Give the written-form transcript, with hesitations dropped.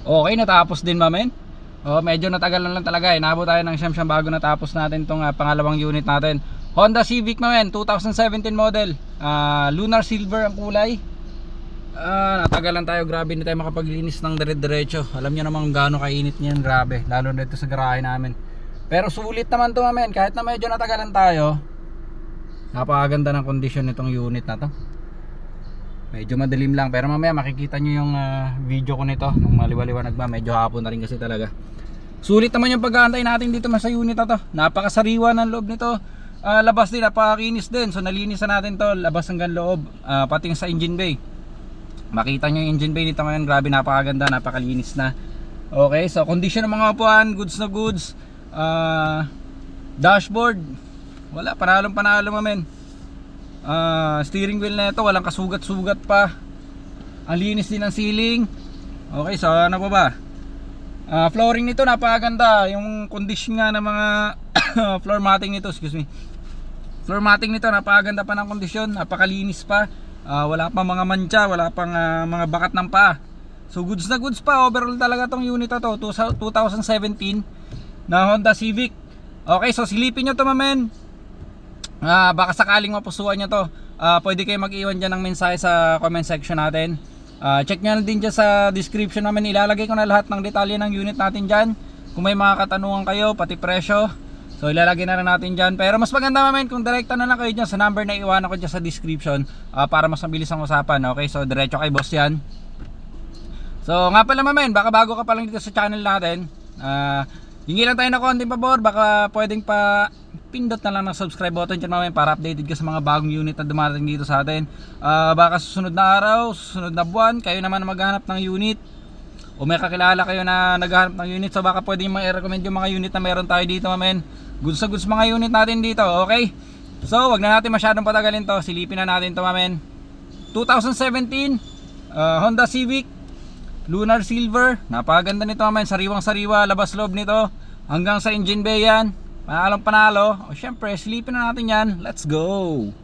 Okay, natapos din mamen. Medyo natagal lang talaga. Inabot tayo ng siyam bago natapos natin tong pangalawang unit natin. Honda Civic mamen, 2017 model. Lunar silver ang kulay. Natagal lang tayo, grabe, hindi tayo makapaglinis ng dire-diretso. Alam niyo naman gaano kainit niyan, grabe. Lalo na dito sa garahe namin. Pero sulit naman to mamen, kahit na medyo natagalan tayo. Napakaganda ng kondisyon nitong unit na to. Medyo madilim lang, pero mamaya makikita nyo yung video ko nito nung maliwaliwanag ba. Medyo hapon na rin kasi talaga. Sulit naman yung pag-aantay natin dito sa unit na to. Napakasariwa ng loob nito. Labas din, napakakinis din. So nalinis na natin to, labas hanggang loob, pati sa engine bay. Makita nyo yung engine bay dito ngayon, grabe, napakaganda, napakalinis na. Okay, so condition ng mga upuan, goods na goods. Dashboard, wala, panalong panalo mamen. Steering wheel na ito, walang kasugat-sugat pa. Ang linis din ng ceiling. Okay, so ano pa ba? Flooring nito napakaganda. Yung condition nga ng mga floor matting nito, excuse me. Floor matting nito napakaganda pa ng kondisyon, napakalinis pa. Wala pang mga mancha, wala pang mga bakat ng paa. So goods na goods pa overall talaga tong unit na to, 2017 na Honda Civic. Okay, so silipin nyo to mamen. Baka sakaling mapusuan nyo to, pwede kayo mag-iwan dyan ng mensahe sa comment section natin. Check nyo din dyan sa description namin, ilalagay ko na lahat ng detalye ng unit natin dyan. Kung may mga katanungan kayo, pati presyo, so ilalagay na rin natin dyan. Pero mas maganda mamen kung direkta na lang kayo dyan sa number na iwanan ko dyan sa description, para mas mabilis ang usapan. Okay, so diretso kay boss yan. So nga pala mamen, baka bago ka pa lang dito sa channel natin, hingi lang tayo na konting pabor, baka pwedeng pa pindot na lang ng subscribe button dyan mamen para updated ka sa mga bagong unit na dumating dito sa atin. Baka susunod na araw, susunod na buwan, kayo naman maghanap ng unit, o may kakilala kayo na naghahanap ng unit, so baka pwede yung i-recommend yung mga unit na meron tayo dito mamen. Goods sa goods mga unit natin dito, okay? So wag na natin masyadong patagalin to, silipin na natin to mamen. 2017 Honda Civic Lunar Silver, napakaganda nito mamen, sariwang sariwa, labas loob nito hanggang sa engine bay yan. Panalong panalo. O syempre, silipin na natin yan. Let's go!